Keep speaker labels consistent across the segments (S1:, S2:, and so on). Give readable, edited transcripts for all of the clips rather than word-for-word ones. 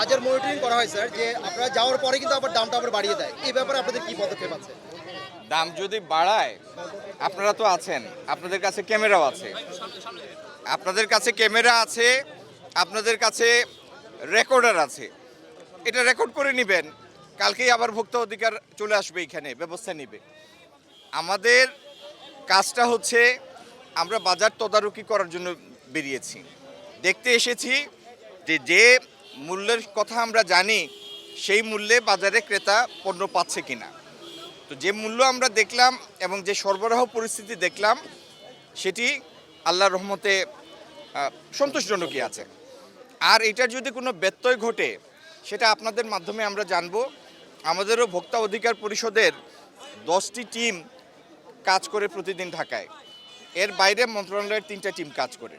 S1: বাজার মনিটরিং করা হয় স্যার, যে আপনারা যাওয়ার পরে কিন্তু আবার দামটা আবার বাড়িয়ে দেয়, এই ব্যাপারে আপনাদের কি পদক্ষেপ আছে?
S2: দাম যদি বাড়ায়, আপনারা তো আছেন, আপনাদের কাছে ক্যামেরাও আছে, আপনাদের কাছে ক্যামেরা আছে, আপনাদের কাছে রেকর্ডার আছে, এটা রেকর্ড করে নেবেন। কালকেই আবার ভোক্তা অধিকার চলে আসবে, এখানে ব্যবস্থা নেবে। আমাদের কাজটা হচ্ছে আমরা বাজার তদারকি করার জন্য বেরিয়েছি, দেখতে এসেছি যে যে মূল্যের কথা আমরা জানি সেই মূল্যে বাজারে ক্রেতা পণ্য পাচ্ছে কিনা। তো যে মূল্য আমরা দেখলাম এবং যে সরবরাহ পরিস্থিতি দেখলাম সেটি আল্লাহর রহমতে সন্তোষজনকই আছে। আর এটার যদি কোনো ব্যত্যয় ঘটে সেটা আপনাদের মাধ্যমে আমরা জানব। আমাদেরও ভোক্তা অধিকার পরিষদের 10টি টিম কাজ করে প্রতিদিন ঢাকায়, এর বাইরে মন্ত্রণালয়ের 3টা টিম কাজ করে।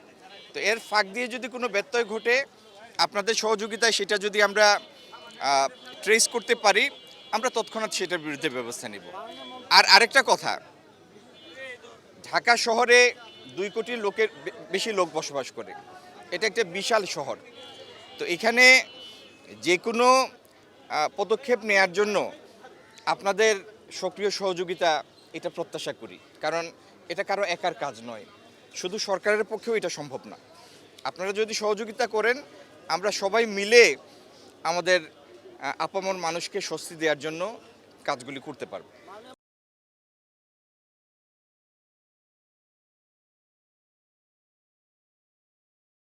S2: তো এর ফাঁক দিয়ে যদি কোনো ব্যত্যয় ঘটে, আপনাদের সহযোগিতায় সেটা যদি আমরা ট্রেস করতে পারি, আমরা তৎক্ষণাৎ সেটার বিরুদ্ধে ব্যবস্থা নেব। আর আরেকটা কথা, ঢাকা শহরে 2 কোটি লোকের বেশি লোক বসবাস করে, এটা একটা বিশাল শহর। তো এখানে যে কোনো পদক্ষেপ নেয়ার জন্য আপনাদের সক্রিয় সহযোগিতা এটা প্রত্যাশা করি, কারণ এটা কারো একার কাজ নয়, শুধু সরকারের পক্ষেও এটা সম্ভব না। আপনারা যদি সহযোগিতা করেন, আমরা সবাই মিলে আমাদের আপামর মানুষকে স্বস্তি দেওয়ার জন্য কাজগুলি করতে পারব।